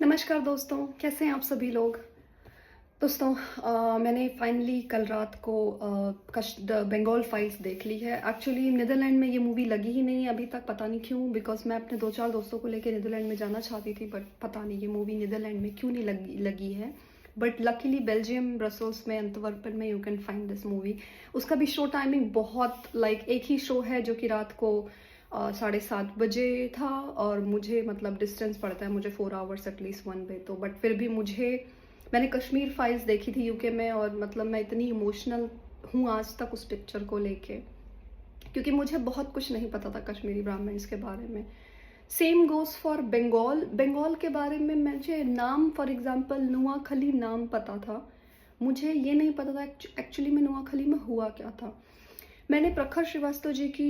नमस्कार दोस्तों, कैसे हैं आप सभी लोग? दोस्तों मैंने फाइनली कल रात को द बंगाल फाइल्स देख ली है। एक्चुअली नीदरलैंड में ये मूवी लगी ही नहीं है अभी तक, पता नहीं क्यों। बिकॉज़ मैं अपने 2-4 दोस्तों को लेके नीदरलैंड में जाना चाहती थी, बट पता नहीं ये मूवी नीदरलैंड में क्यों नहीं लगी है। बट लकीली बेल्जियम ब्रसल्स में, एंटवर्पन में you can find this movie. उसका भी शो टाइमिंग बहुत एक ही शो है जो कि रात को 7:30 बजे था, और मुझे मतलब डिस्टेंस पड़ता है मुझे 4 आवर्स एटलीस्ट वन वे, तो बट फिर भी मैंने कश्मीर फाइल्स देखी थी यूके में, और मतलब मैं इतनी इमोशनल हूँ आज तक उस पिक्चर को लेके, क्योंकि मुझे बहुत कुछ नहीं पता था कश्मीरी ब्राह्मण्स के बारे में। Same goes for Bengal. Bengal के बारे में मुझे नाम, फॉर एग्जांपल नुआखली नाम पता था। मुझे ये नहीं पता था एक्चुअली में नुआखली में हुआ क्या था। मैंने प्रखर श्रीवास्तव जी की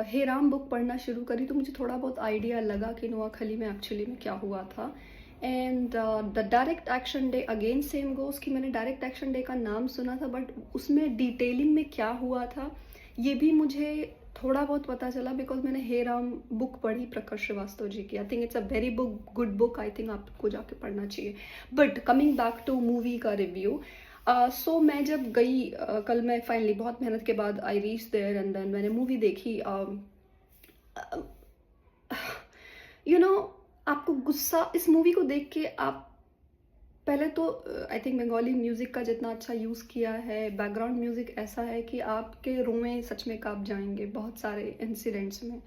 हेराम बुक पढ़ना शुरू करी, तो मुझे थोड़ा बहुत आइडिया लगा कि नुआखली में एक्चुअली में क्या हुआ था। And the direct action day again same goes कि मैंने डायरेक्ट एक्शन डे का नाम सुना था, बट उसमें डिटेलिंग में क्या हुआ था ये भी मुझे थोड़ा बहुत पता चला, बिकॉज मैंने हे राम बुक पढ़ी प्रखर श्रीवास्तव जी की। I think it's a very good book, I think आपको जाके पढ़ना चाहिए। But coming back to movie का रिव्यू, सो मैं जब गई कल, मैं फाइनली बहुत मेहनत के बाद I reach there, and then मैंने मूवी देखी। यू नो आपको गुस्सा इस मूवी को देख के, आप पहले तो आई थिंक बंगाली म्यूज़िक का जितना अच्छा यूज़ किया है, बैकग्राउंड म्यूज़िक ऐसा है कि आपके रोंवे सच में काँप जाएंगे बहुत सारे इंसिडेंट्स में।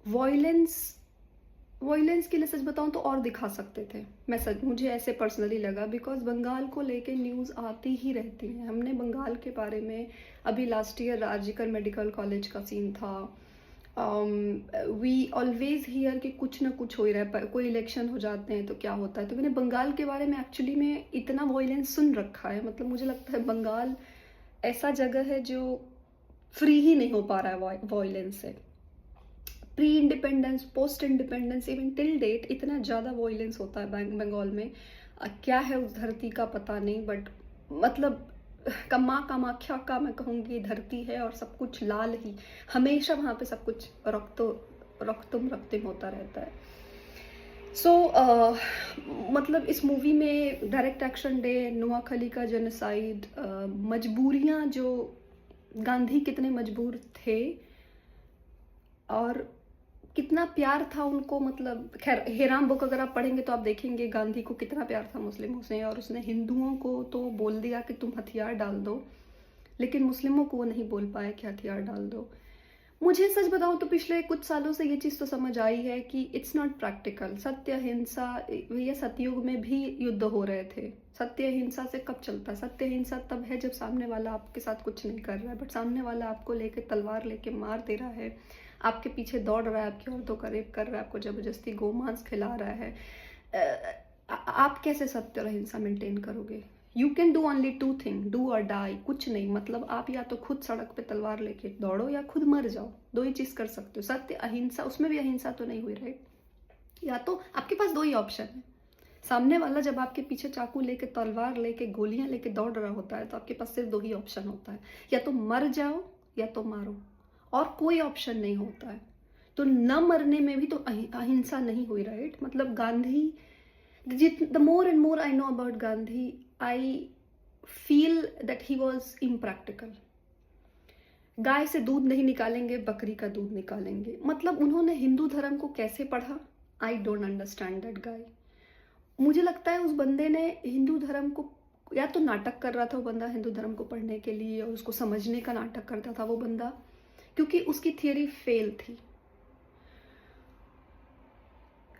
वॉयलेंस वॉयलेंस के लिए सच बताऊं तो और दिखा सकते थे, मुझे ऐसे पर्सनली लगा, बिकॉज बंगाल को लेके न्यूज़ आती ही रहती है। हमने बंगाल के बारे में अभी last year RG Kar medical college का सीन था। वी ऑलवेज हियर कि कुछ ना कुछ हो ही रहा है, कोई इलेक्शन हो जाते हैं तो क्या होता है। तो मैंने बंगाल के बारे में एक्चुअली में इतना वॉयलेंस सुन रखा है, मतलब मुझे लगता है बंगाल ऐसा जगह है जो फ्री ही नहीं हो पा रहा है वॉयलेंस से। Pre independence, post independence, even till date इतना ज़्यादा वॉयलेंस होता है बंगाल में। क्या है उस धरती का पता नहीं, बट मतलब माँ कामाख्या का मैं कहूँगी धरती है, और सब कुछ लाल ही, हमेशा वहाँ पे सब कुछ रक्तम रक्तिम होता रहता है। सो मतलब इस मूवी में डायरेक्ट एक्शन डे, नुआखली का जेनोसाइड, मजबूरियाँ, जो गांधी कितने मजबूर थे और कितना प्यार था उनको। मतलब खैर हेराम बुक अगर आप पढ़ेंगे तो आप देखेंगे गांधी को कितना प्यार था मुस्लिमों से, और उसने हिंदुओं को तो बोल दिया कि तुम हथियार डाल दो, लेकिन मुस्लिमों को वो नहीं बोल पाया कि हथियार डाल दो। मुझे सच बताऊं तो पिछले कुछ सालों से ये चीज़ तो समझ आई है कि इट्स नॉट प्रैक्टिकल। सत्य अहिंसा, ये सतयुग में भी युद्ध हो रहे थे। सत्य अहिंसा से कब चलता है? सत्य अहिंसा तब है जब सामने वाला आपके साथ कुछ नहीं कर रहा है, बट सामने वाला आपको लेके तलवार लेके मार दे रहा है, आपके पीछे दौड़ रहा है, आपकी औरतों का रेप कर रहा है, आपको जबरदस्ती गोमांस खिला रहा है। आप कैसे सत्य और अहिंसा मेंटेन करोगे? You can do only two thing, do or die, कुछ नहीं। मतलब आप या तो खुद सड़क पे तलवार लेके दौड़ो या खुद मर जाओ, दो ही चीज कर सकते हो। सत्य अहिंसा, उसमें भी अहिंसा तो नहीं हुई, राइट? या तो आपके पास दो ही ऑप्शन है। सामने वाला जब आपके पीछे चाकू लेके, तलवार लेके, गोलियां लेके दौड़ रहा होता है, तो आपके पास सिर्फ दो ही ऑप्शन होता है, या तो मर जाओ या तो मारो, और कोई ऑप्शन नहीं होता है। तो न मरने में भी तो अहिंसा नहीं हुई, राइट? मतलब Gandhi, the more and more I know about Gandhi, I feel that he was impractical. गाय से दूध नहीं निकालेंगे, बकरी का दूध निकालेंगे। मतलब उन्होंने हिंदू धर्म को कैसे पढ़ा? I don't understand that guy. मुझे लगता है उस बंदे ने हिंदू धर्म को, या तो नाटक कर रहा था वो बंदा हिंदू धर्म को पढ़ने के लिए, और उसको समझने का नाटक करता था वो बंदा, क्योंकि उसकी थियरी फेल थी।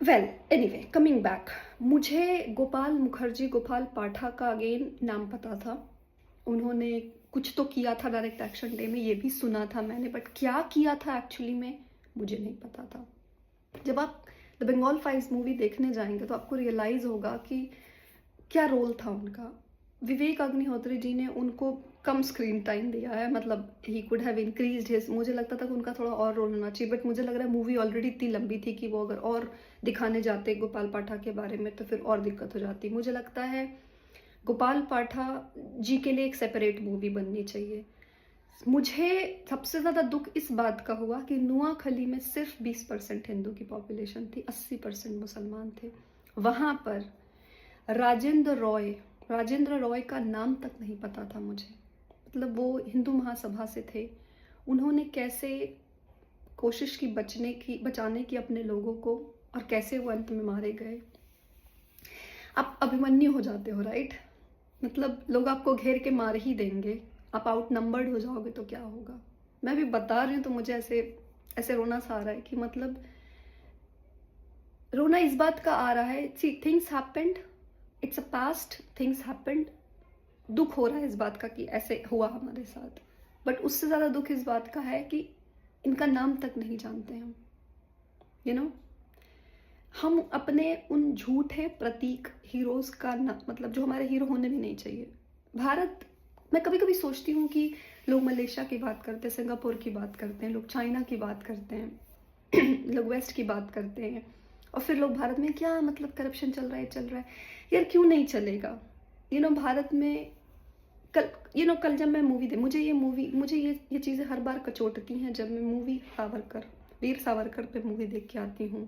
वेल एनीवे, कमिंग बैक, मुझे गोपाल मुखर्जी, गोपाल पाठक का अगेन नाम पता था। उन्होंने कुछ तो किया था डायरेक्ट एक्शन डे में, ये भी सुना था मैंने, बट क्या किया था एक्चुअली में मुझे नहीं पता था। जब आप द बंगाल फाइल्स मूवी देखने जाएंगे तो आपको रियलाइज होगा कि क्या रोल था उनका। विवेक अग्निहोत्री जी ने उनको कम स्क्रीन टाइम दिया है, मतलब he could have increased his, मुझे लगता था कि उनका थोड़ा और रोल होना चाहिए, बट मुझे लग रहा है मूवी ऑलरेडी इतनी लंबी थी कि वो अगर और दिखाने जाते गोपाल पाठा के बारे में तो फिर और दिक्कत हो जाती। मुझे लगता है गोपाल पाठा जी के लिए एक सेपरेट मूवी बननी चाहिए। मुझे सबसे ज़्यादा दुख इस बात का हुआ कि नुआखली में सिर्फ 20% हिंदू की पॉपुलेशन थी, 80% मुसलमान थे, वहाँ पर राजेंद्र रॉय का नाम तक नहीं पता था मुझे। मतलब वो हिंदू महासभा से थे। उन्होंने कैसे कोशिश की बचाने की अपने लोगों को, और कैसे वो अंत में मारे गए। आप अभिमन्यु हो जाते हो, राइट? मतलब लोग आपको घेर के मार ही देंगे, आप आउट नंबर्ड हो जाओगे तो क्या होगा। मैं भी बता रही हूँ तो मुझे ऐसे ऐसे रोना सा आ रहा है कि मतलब रोना इस बात का आ रहा है, see things happened, it's a past, things happened. दुख हो रहा है इस बात का कि ऐसे हुआ हमारे साथ, बट उससे ज़्यादा दुख इस बात का है कि इनका नाम तक नहीं जानते हम। यू नो, हम अपने उन झूठे प्रतीक हीरोज का मतलब जो हमारे हीरो होने भी नहीं चाहिए। भारत, मैं कभी कभी सोचती हूँ कि लोग मलेशिया की बात करते हैं, सिंगापुर की बात करते हैं, लोग चाइना की बात करते हैं लोग वेस्ट की बात करते हैं, और फिर लोग भारत में क्या मतलब करप्शन चल रहा है। यार क्यों नहीं चलेगा? भारत में कल जब मैं मूवी मुझे ये चीज़ें हर बार कचोटती हैं जब मैं वीर सावरकर पे मूवी देख के आती हूँ,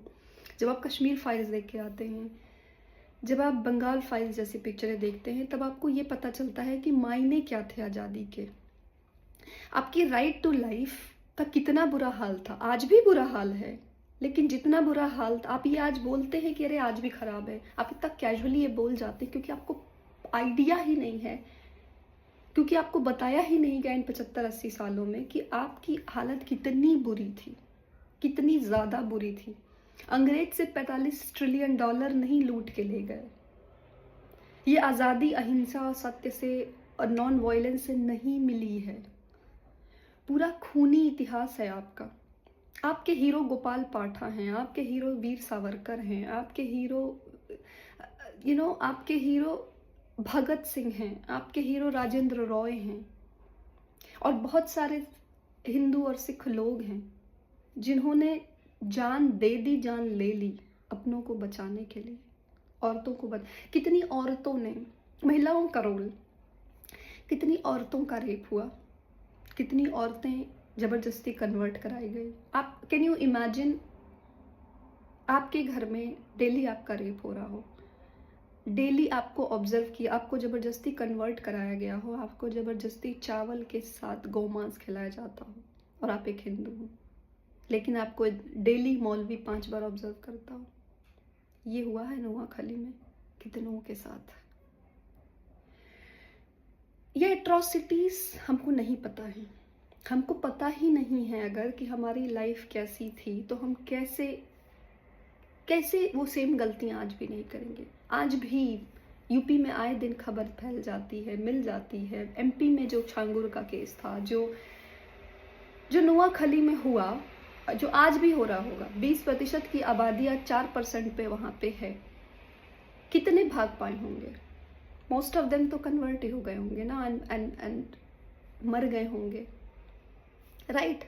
जब आप कश्मीर फाइल्स देख के आते हैं, जब आप बंगाल फाइल्स जैसी पिक्चरें देखते हैं, तब आपको ये पता चलता है कि मायने क्या थे आज़ादी के। आपकी राइट टू लाइफ का कितना बुरा हाल था, आज भी बुरा हाल है, लेकिन जितना बुरा हाल था, आप ये आज बोलते हैं कि अरे आज भी खराब है, आप इतना कैजुअली ये बोल जाते हैं क्योंकि आपको आइडिया ही नहीं है, क्योंकि आपको बताया ही नहीं गया इन 75-80 सालों में कि आपकी हालत कितनी बुरी थी, कितनी ज़्यादा बुरी थी। अंग्रेज से 45 ट्रिलियन डॉलर नहीं लूट के ले गए। ये आज़ादी अहिंसा और सत्य से और नॉन वायलेंस से नहीं मिली है। पूरा खूनी इतिहास है आपका। आपके हीरो गोपाल पाठा हैं, आपके हीरो वीर सावरकर हैं, आपके हीरो आपके हीरो भगत सिंह हैं, आपके हीरो राजेंद्र रॉय हैं, और बहुत सारे हिंदू और सिख लोग हैं जिन्होंने जान दे दी, जान ले ली अपनों को बचाने के लिए, औरतों को कितनी औरतों ने, महिलाओं का रोल, कितनी औरतों का रेप हुआ, कितनी औरतें जबरदस्ती कन्वर्ट कराई गई। आप कैन यू इमेजिन, आपके घर में डेली आपका रेप हो रहा हो, डेली आपको ऑब्जर्व किया, आपको ज़बरदस्ती कन्वर्ट कराया गया हो, आपको ज़बरदस्ती चावल के साथ गौमांस खिलाया जाता हो, और आप एक हिंदू हो, लेकिन आपको डेली मौलवी 5 बार ऑब्जर्व करता हो। ये हुआ है नोआखली में कितनों के साथ। ये एट्रॉसिटीज़ हमको नहीं पता है, हमको पता ही नहीं है अगर कि हमारी लाइफ कैसी थी तो हम कैसे वो सेम गलतियां आज भी नहीं करेंगे। आज भी यूपी में आए दिन खबर फैल जाती है, मिल जाती है। एमपी में जो छांगुर का केस था, जो नोआखली में हुआ, जो आज भी हो रहा होगा, 20% की आबादी आज 4% पे वहाँ पे है, कितने भाग पाए होंगे? मोस्ट ऑफ देम तो कन्वर्ट ही हो गए होंगे ना, एंड मर गए होंगे, राइट?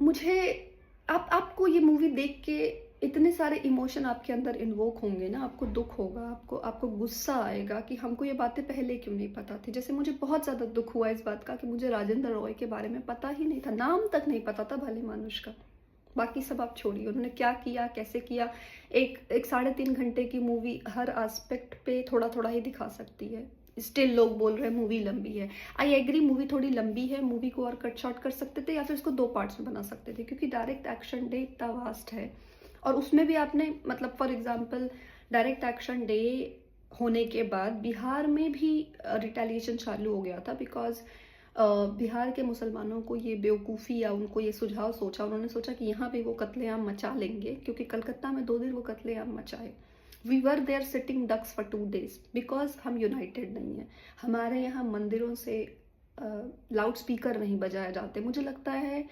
मुझे आपको ये मूवी देख के इतने सारे इमोशन आपके अंदर इन्वोक होंगे ना, आपको दुख होगा, आपको गुस्सा आएगा कि हमको ये बातें पहले क्यों नहीं पता थी। जैसे मुझे बहुत ज़्यादा दुख हुआ इस बात का कि मुझे राजेंद्र रॉय के बारे में पता ही नहीं था, नाम तक नहीं पता था भले मानुष का। बाकी सब आप छोड़िए, उन्होंने क्या किया, कैसे किया। एक 3.5 घंटे की मूवी हर एस्पेक्ट पे थोड़ा थोड़ा ही दिखा सकती है। स्टिल लोग बोल रहे हैं मूवी लंबी है। आई एग्री, मूवी थोड़ी लंबी है, मूवी को और कट शॉर्ट कर सकते थे या फिर इसको 2 पार्ट्स में बना सकते थे, क्योंकि डायरेक्ट एक्शन डे इतना वास्ट है, और उसमें भी आपने मतलब for example direct action day होने के बाद बिहार में भी रिटेलिएशन चालू हो गया था, बिकॉज बिहार के मुसलमानों को ये बेवकूफ़ी या उनको ये सुझाव सोचा, उन्होंने सोचा कि यहाँ भी वो कत्लेआम मचा लेंगे, क्योंकि कलकत्ता में 2 दिन वो कत्लेआम मचाए। We were there sitting ducks for 2 days because हम यूनाइटेड नहीं है। हमारे यहाँ मंदिरों से लाउड स्पीकर नहीं बजाए जाते। मुझे लगता है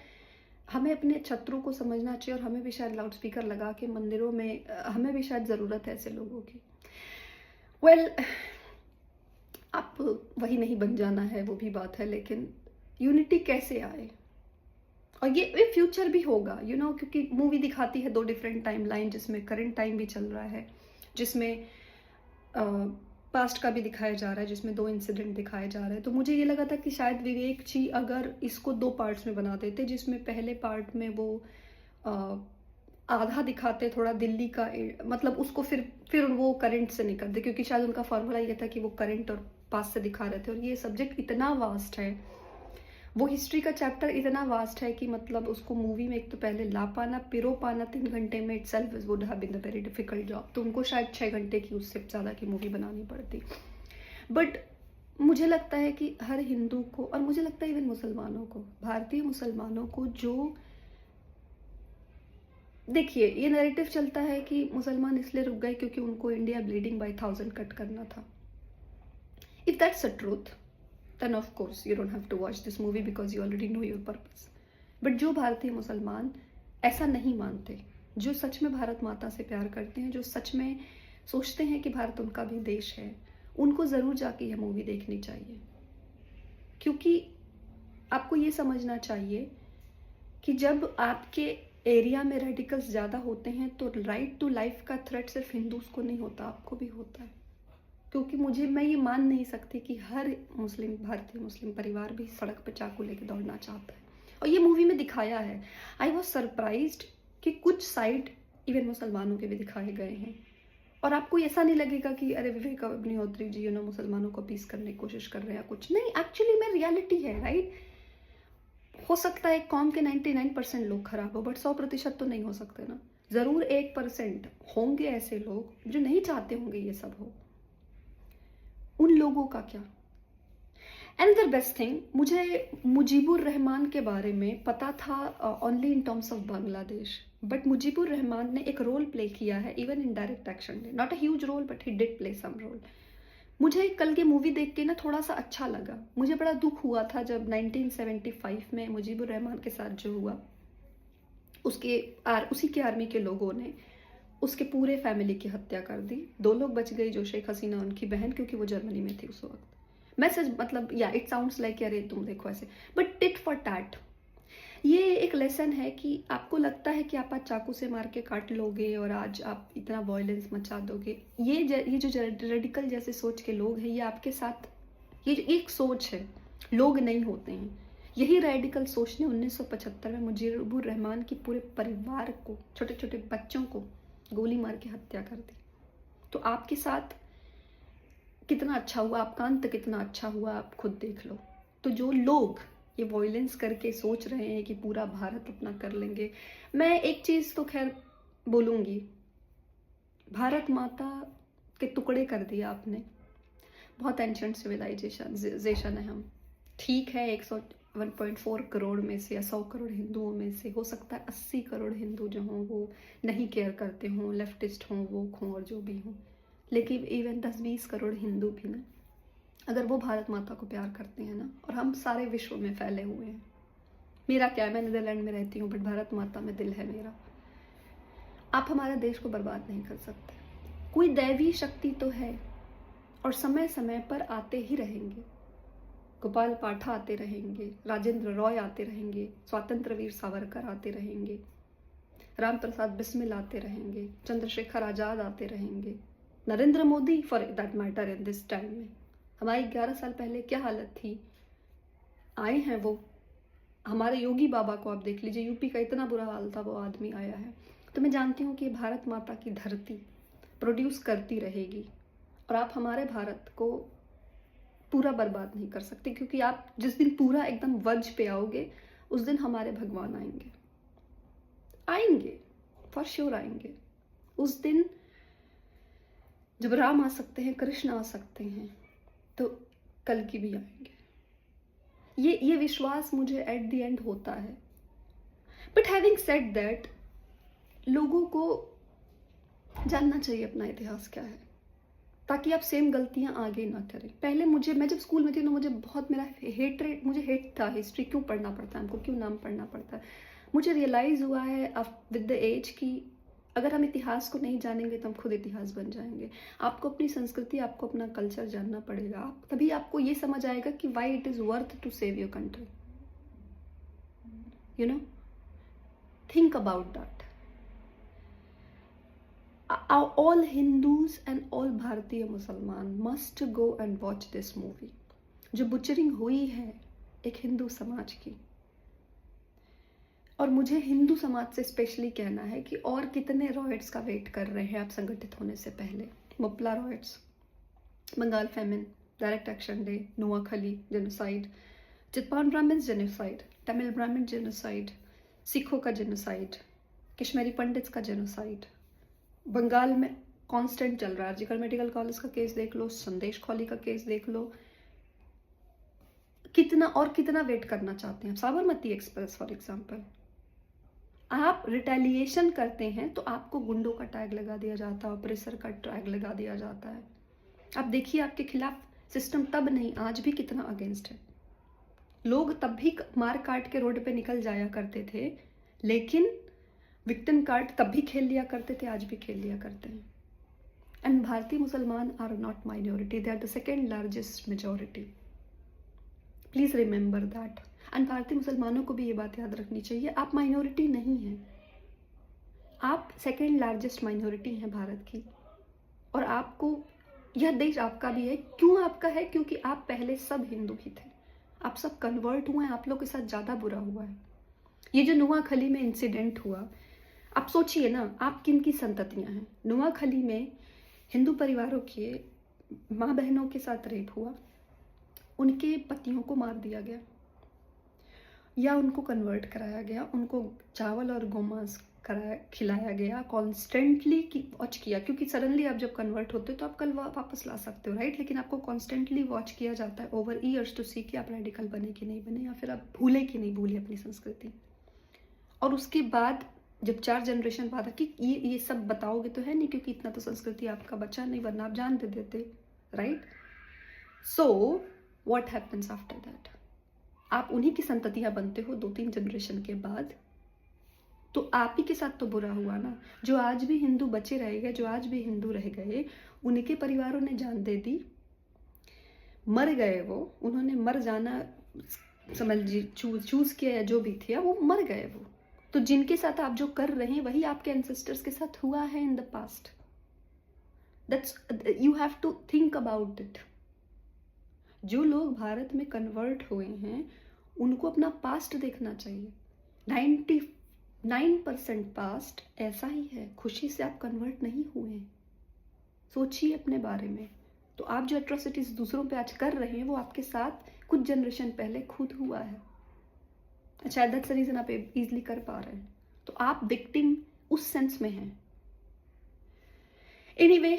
हमें अपने शत्रु को समझना चाहिए, और हमें भी शायद लाउड स्पीकर लगा के मंदिरों में हमें भी शायद ज़रूरत है ऐसे लोगों की। वेल, आप वही नहीं बन जाना है, वो भी बात है, लेकिन यूनिटी कैसे आए, और ये फ्यूचर भी होगा, क्योंकि मूवी दिखाती है 2 डिफरेंट टाइम लाइन, जिसमें करंट टाइम भी चल रहा है, जिसमें पास्ट का भी दिखाया जा रहा है, जिसमें 2 इंसिडेंट दिखाए जा रहे हैं। तो मुझे ये लगा था कि शायद विवेक जी अगर इसको 2 पार्ट्स में बना देते, जिसमें पहले पार्ट में वो आधा दिखाते थोड़ा दिल्ली का मतलब उसको फिर वो करंट से निकलते, क्योंकि शायद उनका फॉर्मूला ये था कि वो करंट और पास्ट से दिखा रहे थे। और ये सब्जेक्ट इतना वास्ट है, वो हिस्ट्री का चैप्टर इतना वास्ट है कि मतलब उसको मूवी में एक तो पहले ला पाना, पिरो पाना 3 घंटे में itself would have been a very difficult job. तो उनको शायद 6 घंटे की उससे ज़्यादा की मूवी बनानी पड़ती। बट मुझे लगता है कि हर हिंदू को, और मुझे लगता है इवन मुसलमानों को, भारतीय मुसलमानों को, जो देखिए ये नैरेटिव चलता है कि मुसलमान इसलिए रुक गए क्योंकि उनको इंडिया ब्लीडिंग बाय 1000 कट करना था। If that's a truth, then of course you don't have to watch this movie because you already know your purpose. But जो भारतीय मुसलमान ऐसा नहीं मानते, जो सच में भारत माता से प्यार करते हैं, जो सच में सोचते हैं कि भारत उनका भी देश है, उनको ज़रूर जाके यह मूवी देखनी चाहिए। क्योंकि आपको ये समझना चाहिए कि जब आपके एरिया में रेडिकल्स ज़्यादा होते हैं तो राइट टू लाइफ का थ्रेट सिर्फ हिंदूज को नहीं होता, आपको भी होता है। क्योंकि मैं ये मान नहीं सकती कि हर भारतीय मुस्लिम परिवार भी सड़क पे चाकू लेके दौड़ना चाहता है। और ये मूवी में दिखाया है। आई वॉज सरप्राइज्ड कि कुछ साइड इवन मुसलमानों के भी दिखाए गए हैं। और आपको ऐसा नहीं लगेगा कि अरे विवेक अग्निहोत्री जी मुसलमानों को पीस करने की कोशिश कर रहे हैं, कुछ नहीं। एक्चुअली में रियलिटी है, राइट। हो सकता है कौम के 99% लोग खराब हो, बट 100% तो नहीं हो सकते ना। ज़रूर 1% होंगे ऐसे लोग जो नहीं चाहते होंगे ये सब हो। उन लोगों का क्या। एंड द बेस्ट थिंग, मुझे मुजीबुर रहमान के बारे में पता था only in terms of Bangladesh, but Mujibur Rahman ने एक रोल प्ले किया है इवन इन डायरेक्ट एक्शन में। Not a huge role but he did play some role. मुझे कल की मूवी देख के ना थोड़ा सा अच्छा लगा। मुझे बड़ा दुख हुआ था जब 1975 में मुजीबुर रहमान के साथ जो हुआ, उसी के आर्मी के लोगों ने उसके पूरे फैमिली की हत्या कर दी। 2 लोग बच गए, जो शेख हसीना उनकी बहन, क्योंकि वो जर्मनी में थी उस वक्त। मैं सच मतलब या इट साउंड्स लाइक अरे तुम देखो ऐसे, बट टिट फॉर टैट। ये एक लेसन है कि आपको लगता है कि आप आज चाकू से मार के काट लोगे और आज आप इतना वायलेंस मचा दोगे। ये जो रेडिकल जैसे सोच के लोग हैं, ये आपके साथ, ये एक सोच है, लोग नहीं होते हैं। यही रेडिकल सोच ने 1975 में मुजीबुर रहमान की पूरे परिवार को, छोटे छोटे बच्चों को गोली मार के हत्या कर दी। तो आपके साथ कितना अच्छा हुआ, आपका अंत कितना अच्छा हुआ, आप खुद देख लो। तो जो लोग ये वॉयलेंस करके सोच रहे हैं कि पूरा भारत अपना कर लेंगे, मैं एक चीज़ तो खैर बोलूँगी, भारत माता के टुकड़े कर दिया आपने। बहुत एंशिएंट सिविलाइजेशन है हम, ठीक है। 1.4 करोड़ में से या 100 करोड़ हिंदुओं में से हो सकता है 80 करोड़ हिंदू जो हों वो नहीं केयर करते हों, लेफ्टिस्ट हों, वो हों और जो भी हों। लेकिन इवन 10-20 करोड़ हिंदू भी ना, अगर वो भारत माता को प्यार करते हैं ना, और हम सारे विश्व में फैले हुए हैं। मेरा क्या है, मैं नीदरलैंड में रहती हूँ, बट भारत माता में दिल है मेरा। आप हमारे देश को बर्बाद नहीं कर सकते। कोई दैवी शक्ति तो है, और समय समय पर आते ही रहेंगे। गोपाल पाठा आते रहेंगे, राजेंद्र रॉय आते रहेंगे, स्वतंत्र वीर सावरकर आते रहेंगे, राम प्रसाद बिस्मिल आते रहेंगे, चंद्रशेखर आज़ाद आते रहेंगे, Narendra Modi for that matter in this time में। हमारी 11 साल पहले क्या हालत थी, आए हैं वो। हमारे योगी बाबा को आप देख लीजिए, यूपी का इतना बुरा हाल था, वो आदमी आया है। तो मैं जानती हूँ कि भारत माता की धरती प्रोड्यूस करती रहेगी, और आप हमारे भारत को पूरा बर्बाद नहीं कर सकते, क्योंकि आप जिस दिन पूरा एकदम वज पे आओगे, उस दिन हमारे भगवान आएंगे फॉर श्योर आएंगे। उस दिन जब राम आ सकते हैं, कृष्ण आ सकते हैं, तो कल की भी आएंगे। ये विश्वास मुझे एट द एंड होता है। बट हैविंग सेड दैट, लोगों को जानना चाहिए अपना इतिहास क्या है, ताकि आप सेम गलतियां आगे ना करें। पहले मैं जब स्कूल में थी ना, मुझे हेट था हिस्ट्री, क्यों पढ़ना पड़ता है हमको, क्यों नाम पढ़ना पड़ता है। मुझे रियलाइज़ हुआ है विद द एज कि अगर हम इतिहास को नहीं जानेंगे तो हम खुद इतिहास बन जाएंगे। आपको अपनी संस्कृति, आपको अपना कल्चर जानना पड़ेगा, तभी आपको ये समझ आएगा कि why it is worth to save your country. You know, think about that. All Hindus and all भारतीय मुसलमान must go and watch this movie। जो बुचरिंग हुई है एक हिंदू समाज की, और मुझे हिंदू समाज से स्पेशली कहना है कि और कितने रॉयट्स का वेट कर रहे हैं आप संगठित होने से पहले। Moplah riots, Bengal famine, direct action day, Noakhali genocide, Chitpavan Brahmin genocide, Tamil Brahmin genocide, सिखों का जेनोसाइड, कश्मीरी पंडित्स का जेनोसाइड, बंगाल में कांस्टेंट चल रहा है। आर्जिकल मेडिकल कॉलेज का केस देख लो, संदेश खौली का केस देख लो। कितना और कितना वेट करना चाहते हैं? साबरमती एक्सप्रेस फॉर एग्जांपल, आप रिटेलिएशन करते हैं तो आपको गुंडों का टैग लगा दिया जाता है, ऑपरेसर का टैग लगा दिया जाता है। आप देखिए आपके खिलाफ सिस्टम तब नहीं, आज भी कितना अगेंस्ट है। लोग तब भी मार काट के रोड पे निकल जाया करते थे, लेकिन विक्टिम कार्ड तब भी खेल लिया करते थे, आज भी खेल लिया करते हैं। एंड भारतीय मुसलमान are not minority, they are the second largest majority, please remember that. And भारतीय मुसलमानों को भी ये बात याद रखनी चाहिए, आप माइनॉरिटी नहीं हैं, आप सेकेंड लार्जेस्ट माइनॉरिटी हैं भारत की। और आपको यह देश आपका भी है। क्यों आपका है? क्योंकि आप पहले सब हिंदू ही थे, आप सब कन्वर्ट हुए हैं, आप लोग के साथ ज़्यादा बुरा हुआ है। ये जो नुआखली में इंसिडेंट हुआ, आप सोचिए ना, आप किन की संततियां हैं। नुआखली में हिंदू परिवारों के माँ बहनों के साथ रेप हुआ, उनके पतियों को मार दिया गया या उनको कन्वर्ट कराया गया, उनको चावल और गोमांस खिलाया गया, कॉन्स्टेंटली वॉच किया। क्योंकि सडनली आप जब कन्वर्ट होते हो तो आप कल वापस ला सकते हो, राइट? लेकिन आपको कॉन्स्टेंटली वॉच किया जाता है ओवर ईयर्स टू सी कि आप रेडिकल बने कि नहीं बने, या फिर आप भूले कि नहीं भूले अपनी संस्कृति। और उसके बाद जब 4 जनरेशन बाद कि ये सब बताओगे तो है नहीं, क्योंकि इतना तो संस्कृति आपका बचा नहीं, वरना आप जान दे देते, right? So what happens after that? आप उन्हीं की संततियां बनते हो 2-3 जनरेशन के बाद, तो आप ही के साथ तो बुरा हुआ ना। जो आज भी हिंदू बचे रह गए, जो आज भी हिंदू रह गए, उनके परिवारों ने जान दे दी, मर गए वो, उन्होंने मर जाना समझ चूज किया, या जो भी थे वो मर गए वो। तो जिनके साथ आप जो कर रहे हैं वही आपके एंसेस्टर्स के साथ हुआ है in the past. That's, you have to think about it. जो लोग भारत में कन्वर्ट हुए हैं उनको अपना पास्ट देखना चाहिए। 99% पास्ट ऐसा ही है, खुशी से आप कन्वर्ट नहीं हुए। सोचिए अपने बारे में। तो आप जो एट्रोसिटीज दूसरों पे आज कर रहे हैं वो आपके साथ कुछ जनरेशन पहले खुद हुआ है। शायद दैट्स द रीजन आप इजीली कर पा रहे हैं। तो आप विक्टिम उस सेंस में हैं। एनीवे,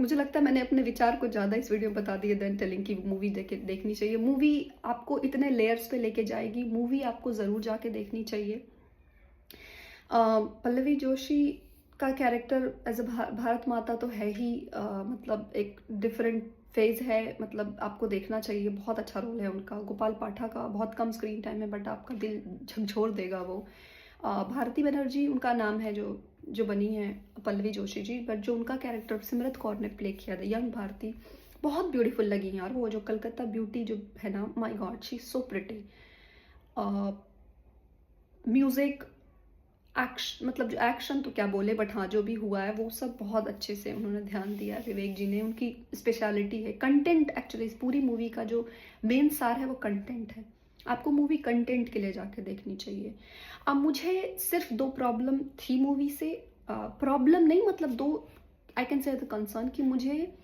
मुझे लगता है मैंने अपने विचार को ज़्यादा इस वीडियो में बता दिए देन टेलिंग की मूवी देखनी चाहिए। मूवी आपको इतने लेयर्स पे लेके जाएगी, मूवी आपको ज़रूर जाके देखनी चाहिए। पल्लवी जोशी का कैरेक्टर एज अ भारत माता तो है ही, मतलब एक डिफरेंट फेज है, मतलब आपको देखना चाहिए। बहुत अच्छा रोल है उनका। गोपाल पाठक का बहुत कम स्क्रीन टाइम है, बट आपका दिल झकझोर देगा वो। भारती बनर्जी उनका नाम है, जो बनी है पल्लवी जोशी जी, बट जो उनका कैरेक्टर सिमरत कौर ने प्ले किया था, यंग भारती, बहुत ब्यूटीफुल लगी यार। वो जो कलकत्ता ब्यूटी जो है ना, my God, she so pretty. Music, action, मतलब जो एक्शन तो क्या बोले, बट हाँ जो भी हुआ है वो सब बहुत अच्छे से उन्होंने ध्यान दिया है। विवेक जी ने, उनकी स्पेशलिटी है कंटेंट। एक्चुअली इस पूरी मूवी का जो मेन सार है वो कंटेंट है। आपको मूवी कंटेंट के लिए जाके देखनी चाहिए। अब मुझे सिर्फ 2 प्रॉब्लम थी मूवी से। प्रॉब्लम नहीं, मतलब 2 I can say the concern कि मुझे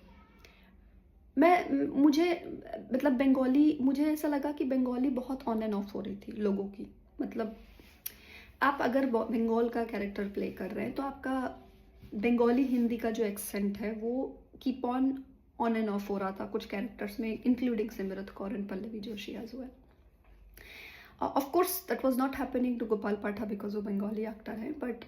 मतलब बंगाली, मुझे ऐसा लगा कि बंगाली बहुत ऑन एंड ऑफ हो रही थी लोगों की। मतलब आप अगर बंगाल का कैरेक्टर प्ले कर रहे हैं तो आपका बंगाली हिंदी का जो एक्सेंट है वो कीप ऑन एंड ऑफ हो रहा था कुछ कैरेक्टर्स में, including Simrat Kaur and Pallavi Joshi as well. Of course that was not happening to Gopal Pathak because वो बंगाली एक्टर है, but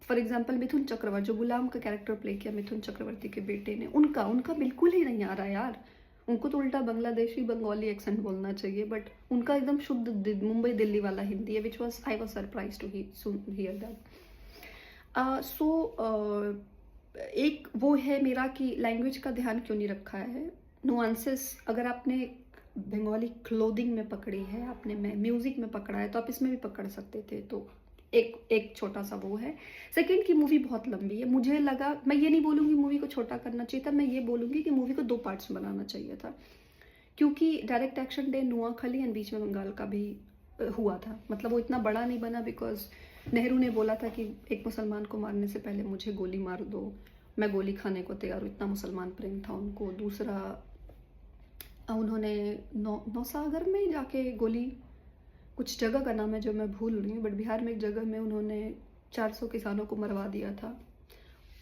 for example Mithun Chakraborty, जो गुलाम का कैरेक्टर प्ले किया मिथुन चक्रवर्ती के बेटे ने, उनका बिल्कुल ही नहीं आ रहा यार। उनको तो उल्टा बांग्लादेशी बंगाली एक्सेंट बोलना चाहिए, बट उनका एकदम शुद्ध मुंबई दिल्ली वाला हिंदी है, which was I was surprise to hear that. So एक वो है मेरा कि लैंग्वेज का ध्यान क्यों नहीं रखा है। नुआंसेस अगर आपने बंगाली क्लोथिंग में पकड़ी है, आपने म्यूजिक में पकड़ा है, तो आप इसमें भी पकड़ सकते थे। तो एक छोटा सा वो है। सेकंड की मूवी बहुत लंबी है, मुझे लगा, मैं ये नहीं बोलूँगी मूवी को छोटा करना चाहिए था, मैं ये बोलूँगी कि मूवी को 2 पार्ट्स बनाना चाहिए था, क्योंकि डायरेक्ट एक्शन डे, नुआखली एंड बीच में बंगाल का भी हुआ था। मतलब वो इतना बड़ा नहीं बना बिकॉज़ नेहरू ने बोला था कि एक मुसलमान को मारने से पहले मुझे गोली मार दो, मैं गोली खाने को तैयार हूँ, इतना मुसलमान प्रेम था उनको। दूसरा उन्होंने नौसागर में जाके गोली, कुछ जगह का नाम है जो मैं भूल रही हूँ, बट बिहार में एक जगह में उन्होंने 400 किसानों को मरवा दिया था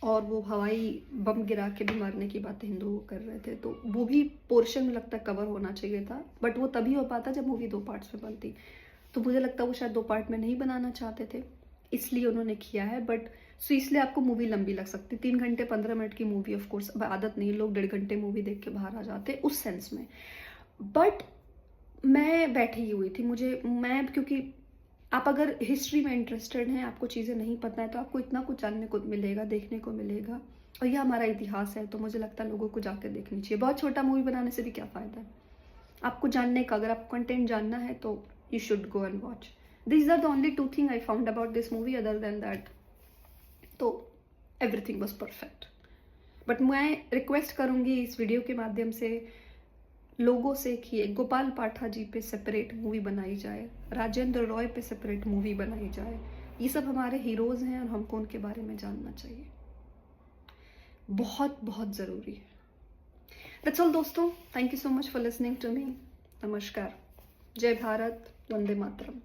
और वो हवाई बम गिरा के भी मारने की बातें हिंदू कर रहे थे। तो वो भी पोर्शन में लगता है कवर होना चाहिए था, बट वो तभी हो पाता जब मूवी 2 पार्ट्स में बनती। तो मुझे लगता है वो शायद 2 पार्ट में नहीं बनाना चाहते थे, इसलिए उन्होंने किया है। बट सो इसलिए आपको मूवी लंबी लग सकती है। 3 घंटे 15 मिनट की मूवी, ऑफ कोर्स अब आदत नहीं है, लोग 1.5 घंटे मूवी देख के बाहर आ जाते हैं उस सेंस में। बट मैं बैठी ही हुई थी, मैं क्योंकि आप अगर हिस्ट्री में इंटरेस्टेड हैं, आपको चीज़ें नहीं पता है, तो आपको इतना कुछ जानने को मिलेगा, देखने को मिलेगा, और ये हमारा इतिहास है, तो मुझे लगता है लोगों को जाकर देखनी चाहिए। बहुत छोटा मूवी बनाने से भी क्या फ़ायदा है आपको जानने का। अगर आपको कंटेंट जानना है तो you should go and watch. This are the only 2 thing I found about this movie, other than that तो एवरीथिंग वॉज परफेक्ट। बट मैं रिक्वेस्ट करूँगी इस वीडियो के माध्यम से लोगों से कि गोपाल पाठा जी पे सेपरेट मूवी बनाई जाए, राजेंद्र रॉय पे सेपरेट मूवी बनाई जाए। ये सब हमारे हीरोज़ हैं और हमको उनके बारे में जानना चाहिए, बहुत बहुत ज़रूरी है। दैट्स ऑल दोस्तों, thank you so much for listening to me. नमस्कार, जय भारत, वंदे मातरम।